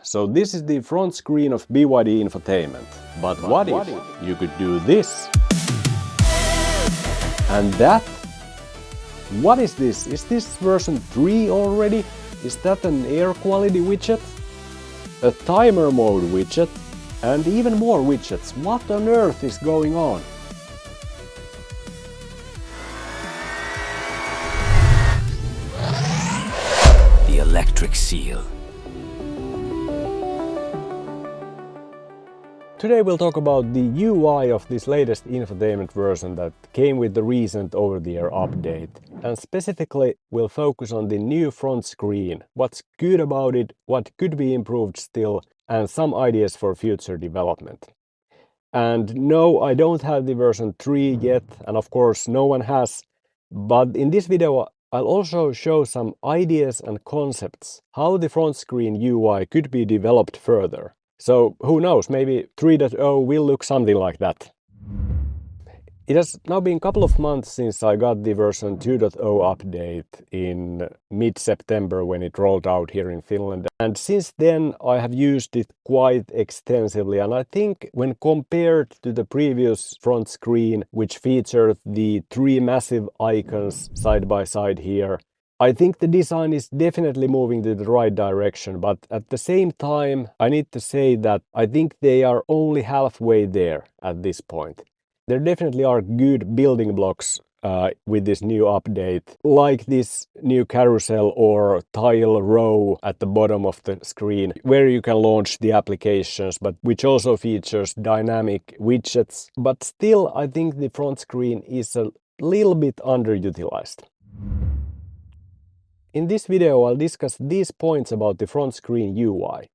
So this is the front screen of BYD Infotainment. But what if you could do this? And that? What is this? Is this version 3 already? Is that an air quality widget? A timer mode widget? And even more widgets. What on earth is going on? The electric seal. Today we'll talk about the UI of this latest infotainment version that came with the recent over-the-air update. And specifically, we'll focus on the new front screen, what's good about it, what could be improved still, and some ideas for future development. And no, I don't have the version 3 yet, and of course no one has. But in this video, I'll also show some ideas and concepts, how the front screen UI could be developed further. So who knows, maybe 3.0 will look something like that. It has now been a couple of months since I got the version 2.0 update in mid-September when it rolled out here in Finland. And since then I have used it quite extensively, and I think when compared to the previous front screen, which featured the 3 massive icons side by side here, I think the design is definitely moving to the right direction, but at the same time, I need to say that I think they are only halfway there at this point. There definitely are good building blocks with this new update, like this new carousel or tile row at the bottom of the screen, where you can launch the applications, but which also features dynamic widgets. But still, I think the front screen is a little bit underutilized. In this video, I'll discuss these points about the front screen UI.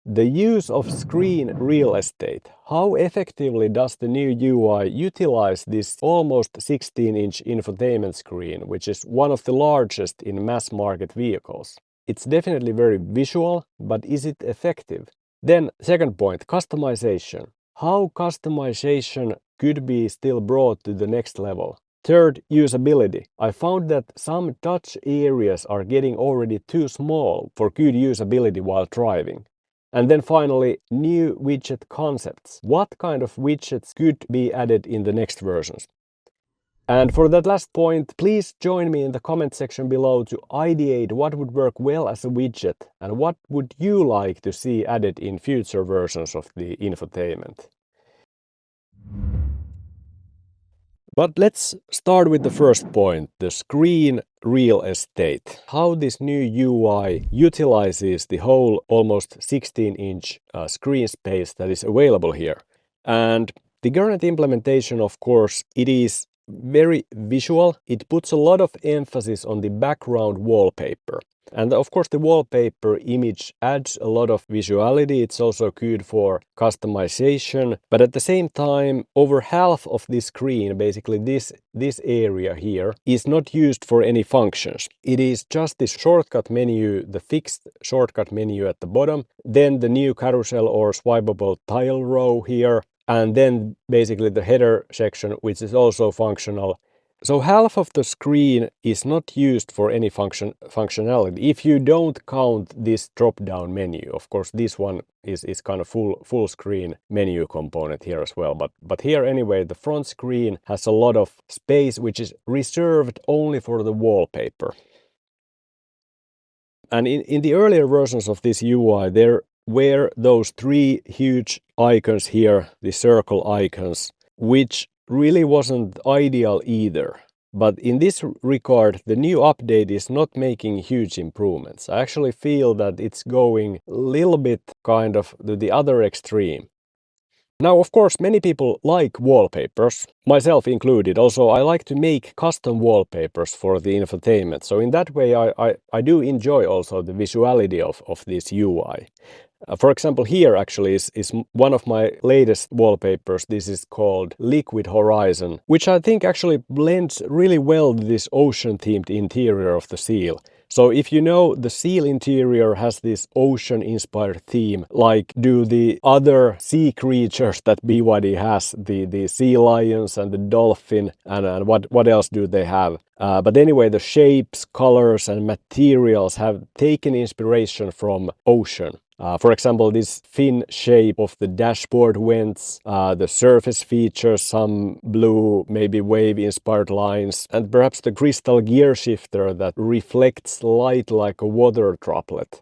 The use of screen real estate. How effectively does the new UI utilize this almost 16-inch infotainment screen, which is one of the largest in mass market vehicles? It's definitely very visual, but is it effective? Then, second point, customization. How customization could be still brought to the next level? Third, usability. I found that some touch areas are getting already too small for good usability while driving. And then finally, new widget concepts. What kind of widgets could be added in the next versions? And for that last point, please join me in the comment section below to ideate what would work well as a widget and what would you like to see added in future versions of the infotainment. But let's start with the first point, the screen real estate. How this new UI utilizes the whole almost 16-inch screen space that is available here. And the current implementation, of course, it is very visual. It puts a lot of emphasis on the background wallpaper. And of course the wallpaper image adds a lot of visuality. It's also good for customization. But at the same time, over half of this screen, basically this area here, is not used for any functions. It is just this shortcut menu, the fixed shortcut menu at the bottom, then the new carousel or swipeable tile row here, and then basically the header section, which is also functional. So half of the screen is not used for any functionality. If you don't count this drop-down menu, of course this one is kind of full screen menu component here as well. But here anyway, the front screen has a lot of space which is reserved only for the wallpaper. And in the earlier versions of this UI, there were those 3 huge icons here, the circle icons, which really wasn't ideal either. But in this regard, the new update is not making huge improvements. I actually feel that it's going a little bit kind of to the other extreme. Now, of course, many people like wallpapers, myself included. Also, I like to make custom wallpapers for the infotainment. So in that way, I do enjoy also the visuality of this UI. For example, here actually is one of my latest wallpapers. This is called Liquid Horizon, which I think actually blends really well to this ocean-themed interior of the Seal. So if you know, the Seal interior has this ocean-inspired theme, like do the other sea creatures that BYD has, the sea lions and the dolphin, and what else do they have? But anyway, the shapes, colors and materials have taken inspiration from ocean. For example, this fin shape of the dashboard vents, the surface features, some blue, maybe wave-inspired lines, and perhaps the crystal gear shifter that reflects light like a water droplet.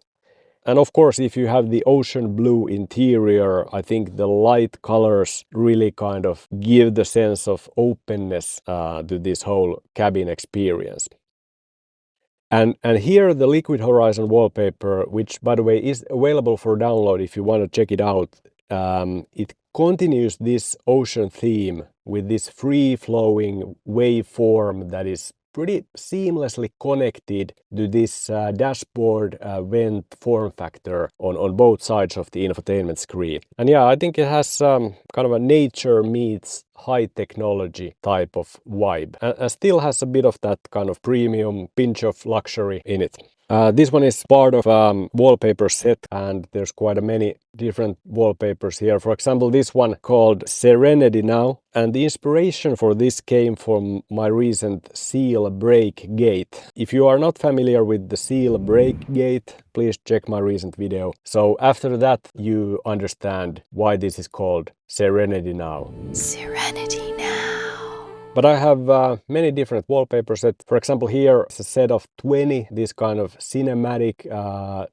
And of course, if you have the ocean blue interior, I think the light colors really kind of give the sense of openness to this whole cabin experience. And here the Liquid Horizon wallpaper, which by the way is available for download if you want to check it out, it continues this ocean theme with this free-flowing waveform that is pretty seamlessly connected to this dashboard vent form factor on both sides of the infotainment screen. And yeah, I think it has kind of a nature meets high technology type of vibe, and still has a bit of that kind of premium pinch of luxury in it. This one is part of a wallpaper set, and there's quite a many different wallpapers here. For example, this one called Serenity Now, and the inspiration for this came from my recent Seal brake gate. If you are not familiar with the Seal brake gate, please check my recent video. So after that, you understand why this is called Serenity Now. Serenity Now. But I have many different wallpaper sets. For example, here is a set of 20 this kind of cinematic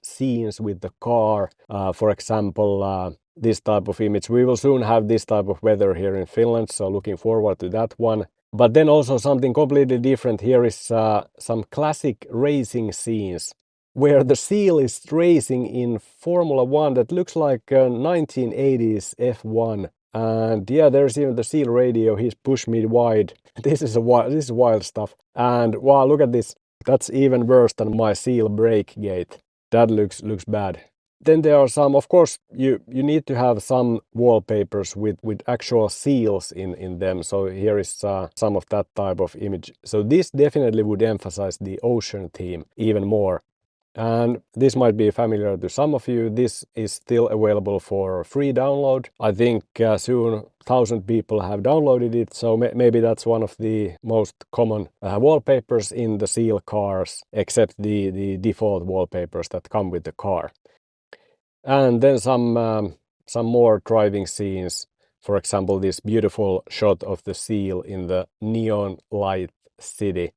scenes with the car. For example, this type of image. We will soon have this type of weather here in Finland, so looking forward to that one. But then also something completely different. Here is some classic racing scenes where the Seal is racing in Formula 1 that looks like a 1980s F1. And yeah, there's even the Seal radio. He's pushed me wide. This is wild stuff. And wow, look at this. That's even worse than my Seal brake gate. That looks bad. Then there are some, of course, you need to have some wallpapers with actual seals in them. So here is some of that type of image. So this definitely would emphasize the ocean theme even more. And this might be familiar to some of you. This is still available for free download. I think soon 1,000 people have downloaded it, so maybe that's one of the most common wallpapers in the Seal cars, except the default wallpapers that come with the car. And then some more driving scenes. For example, this beautiful shot of the Seal in the neon light city.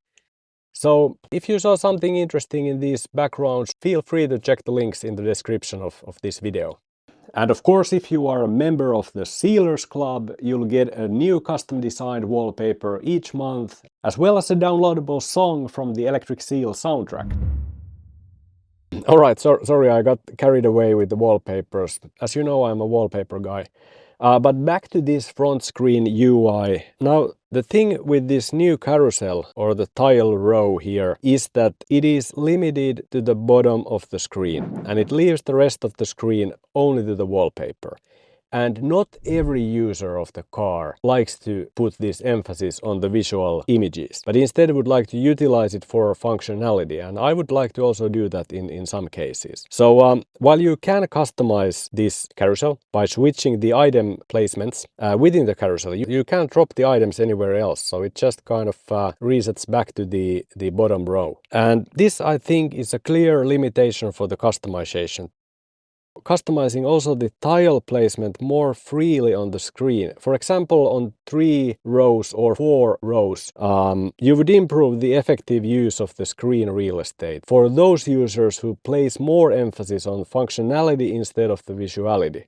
So if you saw something interesting in these backgrounds, feel free to check the links in the description of this video. And of course, if you are a member of the Sealers Club, you'll get a new custom designed wallpaper each month, as well as a downloadable song from the Electric Seal soundtrack. Alright, sorry I got carried away with the wallpapers. As you know, I'm a wallpaper guy. But back to this front screen UI. Now, the thing with this new carousel, or the tile row here, is that it is limited to the bottom of the screen, and it leaves the rest of the screen only to the wallpaper. And not every user of the car likes to put this emphasis on the visual images, but instead would like to utilize it for functionality. And I would like to also do that in some cases. So while you can customize this carousel by switching the item placements within the carousel, you can't drop the items anywhere else. So it just kind of resets back to the bottom row. And this, I think, is a clear limitation for the customization. Customizing also the tile placement more freely on the screen. For example, on 3 rows or 4 rows, you would improve the effective use of the screen real estate for those users who place more emphasis on functionality instead of the visuality.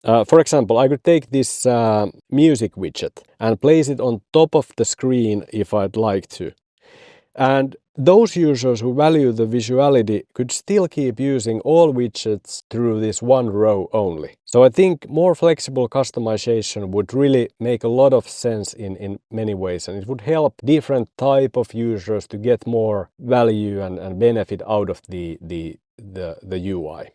For example, I could take this music widget and place it on top of the screen if I'd like to. And those users who value the visuality could still keep using all widgets through this one row only. So I think more flexible customization would really make a lot of sense in many ways, and it would help different type of users to get more value and benefit out of the UI.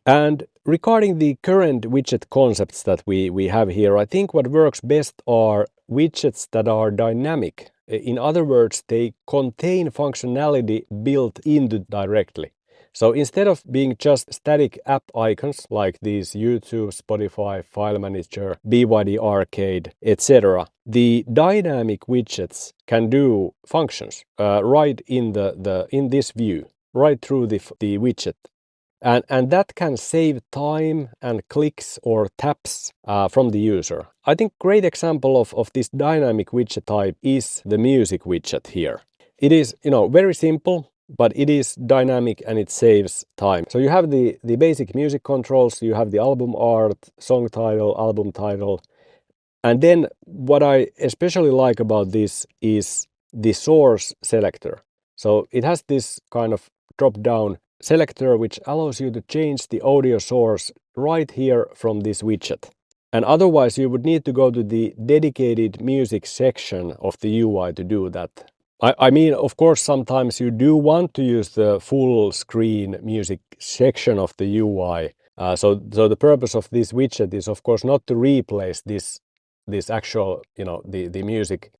And regarding the current widget concepts that we have here, I think what works best are widgets that are dynamic. In other words, they contain functionality built into directly. So instead of being just static app icons like these YouTube, Spotify, File Manager, BYD Arcade, etc., the dynamic widgets can do functions right in this view, right through the widget. And that can save time and clicks or taps from the user. I think great example of this dynamic widget type is the music widget here. It is, very simple, but it is dynamic and it saves time. So you have the basic music controls, you have the album art, song title, album title. And then what I especially like about this is the source selector. So it has this kind of drop-down selector which allows you to change the audio source right here from this widget. And otherwise you would need to go to the dedicated music section of the UI to do that. I mean, of course, sometimes you do want to use the full screen music section of the UI. So the purpose of this widget is, of course, not to replace this actual, the music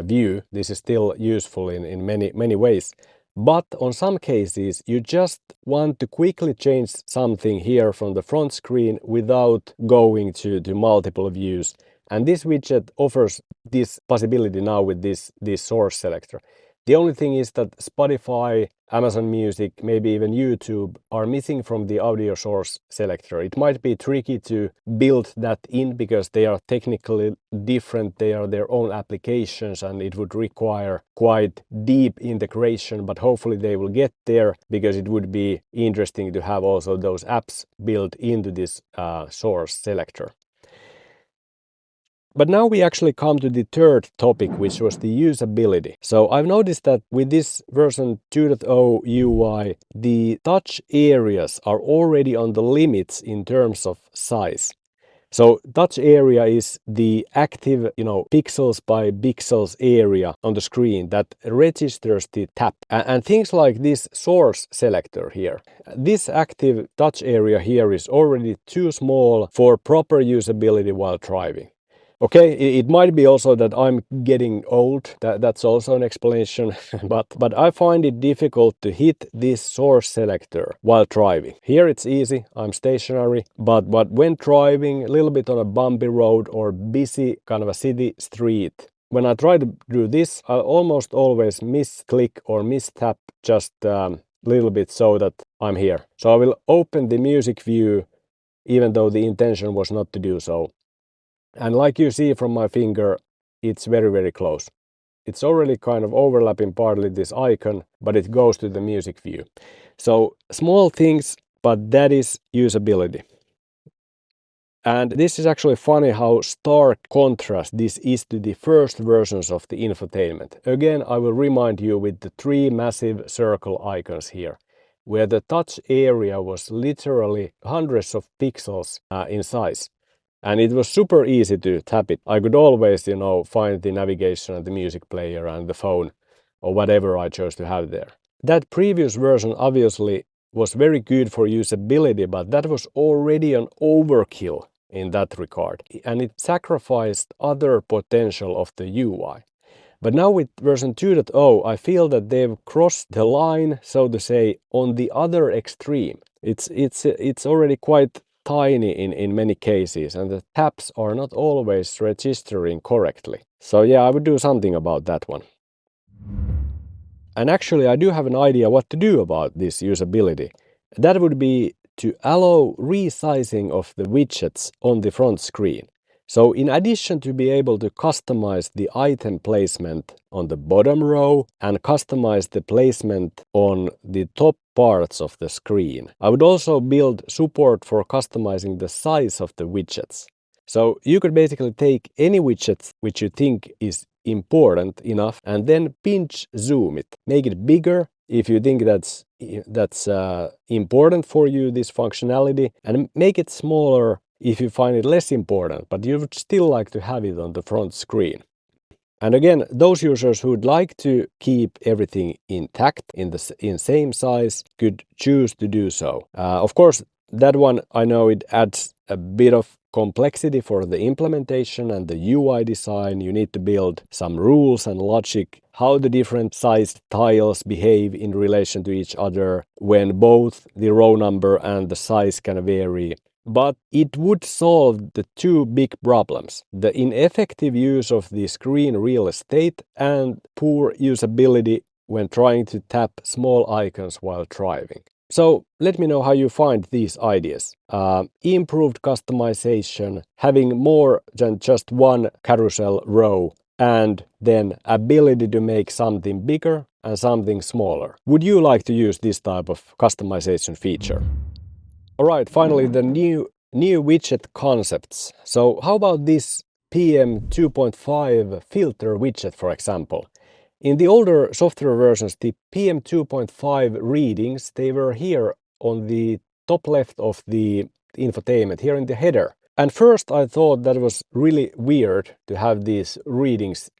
view. This is still useful in many ways. But on some cases, you just want to quickly change something here from the front screen without going to multiple views. And this widget offers this possibility now with this source selector. The only thing is that Spotify, Amazon Music, maybe even YouTube are missing from the audio source selector. It might be tricky to build that in because they are technically different. They are their own applications and it would require quite deep integration, but hopefully they will get there because it would be interesting to have also those apps built into this source selector. But now we actually come to the third topic, which was the usability. So I've noticed that with this version 2.0 UI, the touch areas are already on the limits in terms of size. So touch area is the active, pixels by pixels area on the screen that registers the tap. And things like this source selector here. This active touch area here is already too small for proper usability while driving. Okay, it might be also that I'm getting old, that's also an explanation, but I find it difficult to hit this source selector while driving. Here it's easy, I'm stationary, but when driving a little bit on a bumpy road or busy kind of a city street, when I try to do this, I almost always misclick or mistap just a little bit so that I'm here. So I will open the music view even though the intention was not to do so. And like you see from my finger, it's very close. It's already kind of overlapping partly this icon, but it goes to the music view. So small things, but that is usability. And this is actually funny how stark contrast this is to the first versions of the infotainment. Again, I will remind you with the three massive circle icons here, where the touch area was literally hundreds of pixels in size. And it was super easy to tap it. I could always, find the navigation and the music player and the phone or whatever I chose to have there. That previous version obviously was very good for usability, but that was already an overkill in that regard. And it sacrificed other potential of the UI. But now with version 2.0, I feel that they've crossed the line, so to say, on the other extreme. It's already quite tiny in many cases, and the taps are not always registering correctly. So yeah, I would do something about that one. And actually I do have an idea what to do about this usability. That would be to allow resizing of the widgets on the front screen. So in addition to be able to customize the item placement on the bottom row and customize the placement on the top parts of the screen, I would also build support for customizing the size of the widgets. So you could basically take any widget which you think is important enough and then pinch zoom it, make it bigger if you think that's important for you, this functionality, and make it smaller if you find it less important, but you would still like to have it on the front screen. And again, those users who would like to keep everything intact in same size could choose to do so. Of course, that one, I know it adds a bit of complexity for the implementation and the UI design. You need to build some rules and logic, how the different sized tiles behave in relation to each other when both the row number and the size can vary. But it would solve the two big problems: the ineffective use of the screen real estate and poor usability when trying to tap small icons while driving. So let me know how you find these ideas. Improved customization, having more than just one carousel row, and then ability to make something bigger and something smaller. Would you like to use this type of customization feature? Alright, finally the new widget concepts. So how about this PM 2.5 filter widget, for example? In the older software versions, the PM 2.5 readings, they were here on the top left of the infotainment, here in the header. And first I thought that was really weird to have these readings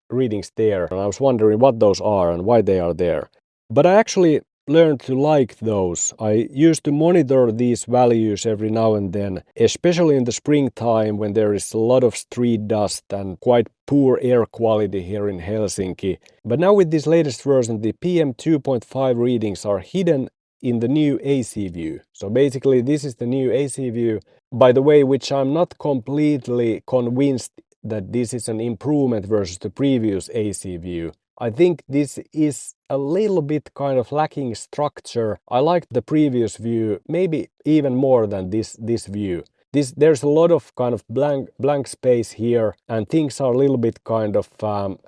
there, and I was wondering what those are and why they are there. But I actually learned to like those. I used to monitor these values every now and then, especially in the springtime when there is a lot of street dust and quite poor air quality here in Helsinki. But now with this latest version, the PM 2.5 readings are hidden in the new AC view. So basically this is the new AC view, by the way, which I'm not completely convinced that this is an improvement versus the previous AC view. I think this is a little bit kind of lacking structure. I liked the previous view maybe even more than this view. There's a lot of kind of blank space here, and things are a little bit kind of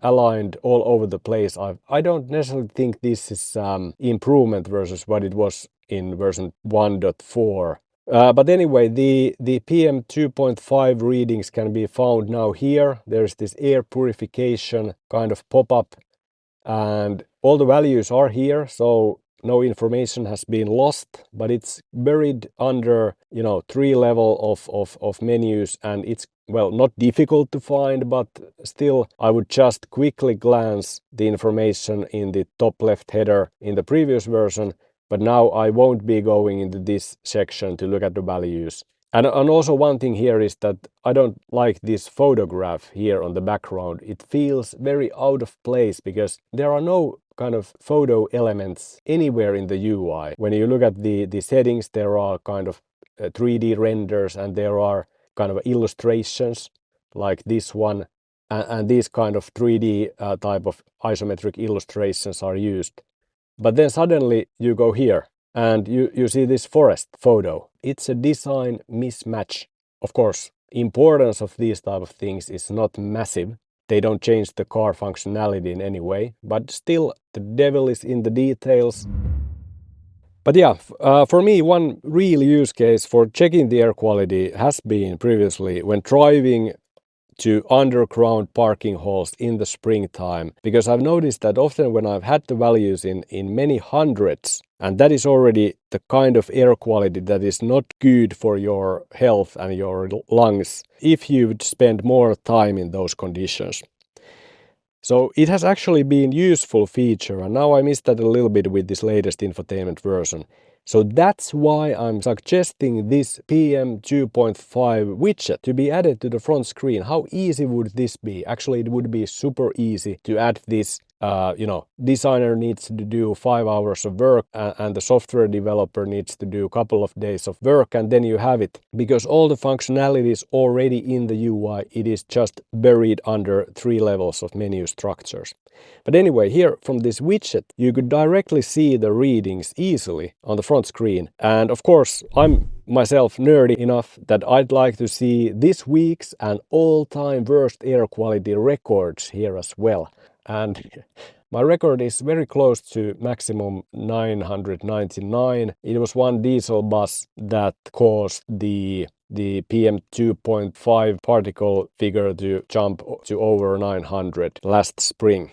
aligned all over the place. I don't necessarily think this is improvement versus what it was in version 1.4. But anyway, the PM 2.5 readings can be found now here. There's this air purification kind of pop-up, and all the values are here, so no information has been lost, but it's buried under, you know, 3 level of menus, and it's, well, not difficult to find, but still I would just quickly glance the information in the top left header in the previous version, but now I won't be going into this section to look at the values. And also one thing here is that I don't like this photograph here on the background. It feels very out of place because there are no kind of photo elements anywhere in the UI. When you look at the settings, there are kind of 3D renders, and there are kind of illustrations like this one, and these kind of 3D type of isometric illustrations are used. But then suddenly you go here and you see this forest photo. It's a design mismatch. Of course, importance of these type of things is not massive. They don't change the car functionality in any way, but still the devil is in the details. But yeah, for me, one real use case for checking the air quality has been previously when driving to underground parking halls in the springtime, because I've noticed that often when I've had the values in many hundreds, and that is already the kind of air quality that is not good for your health and your lungs if you would spend more time in those conditions. So it has actually been a useful feature, and now I missed that a little bit with this latest infotainment version. So that's why I'm suggesting this PM 2.5 widget to be added to the front screen. How easy would this be? Actually, it would be super easy to add this. Designer needs to do 5 hours of work, and the software developer needs to do a couple of days of work, and then you have it. Because all the functionality is already in the UI, it is just buried under 3 levels of menu structures. But anyway, here from this widget, you could directly see the readings easily on the front screen. And of course, I'm myself nerdy enough that I'd like to see this week's and all-time worst air quality records here as well. And my record is very close to maximum 999. It was one diesel bus that caused the PM 2.5 particle figure to jump to over 900 last spring.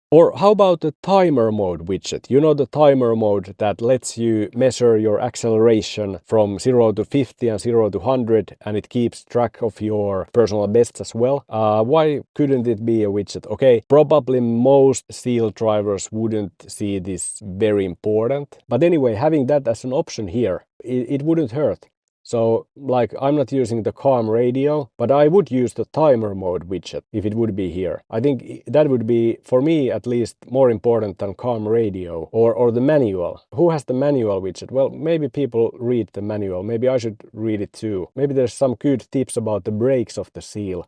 Or how about the timer mode widget? You know, the timer mode that lets you measure your acceleration from 0 to 50 and 0 to 100, and it keeps track of your personal bests as well. Why couldn't it be a widget? Okay, probably most Seal drivers wouldn't see this very important. But anyway, having that as an option here, it wouldn't hurt. So, like, I'm not using the calm radio, but I would use the timer mode widget if it would be here. I think that would be, for me at least, more important than calm radio or the manual. Who has the manual widget? Well, maybe people read the manual. Maybe I should read it too. Maybe there's some good tips about the brakes of the Seal.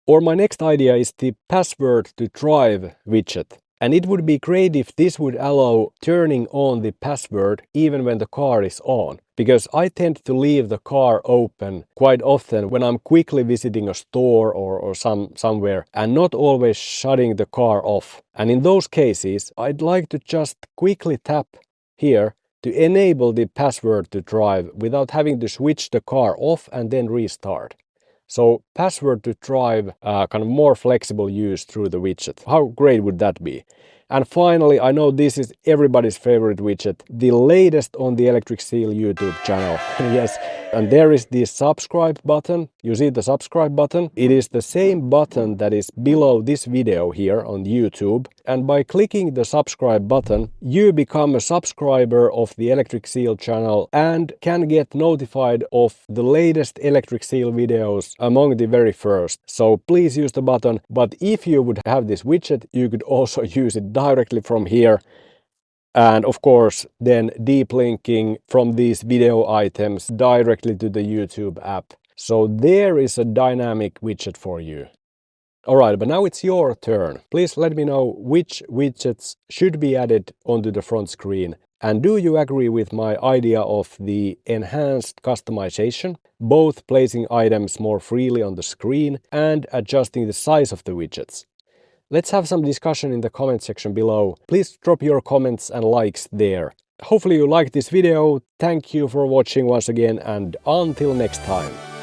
Or my next idea is the password to drive widget. And it would be great if this would allow turning on the password even when the car is on. Because I tend to leave the car open quite often when I'm quickly visiting a store or somewhere and not always shutting the car off. And in those cases, I'd like to just quickly tap here to enable the password to drive without having to switch the car off and then restart. So password to drive, kind of more flexible use through the widget. How great would that be? And finally, I know this is everybody's favorite widget, the latest on the Electric Seal YouTube channel. Yes, and there is the subscribe button. You see the subscribe button? It is the same button that is below this video here on YouTube. And by clicking the subscribe button, you become a subscriber of the Electric Seal channel and can get notified of the latest Electric Seal videos among the very first. So please use the button. But if you would have this widget, you could also use it directly from here. And of course, then deep linking from these video items directly to the YouTube app. So there is a dynamic widget for you. Alright, but now it's your turn. Please let me know which widgets should be added onto the front screen. And do you agree with my idea of the enhanced customization, both placing items more freely on the screen and adjusting the size of the widgets? Let's have some discussion in the comment section below. Please drop your comments and likes there. Hopefully you liked this video. Thank you for watching once again, and until next time.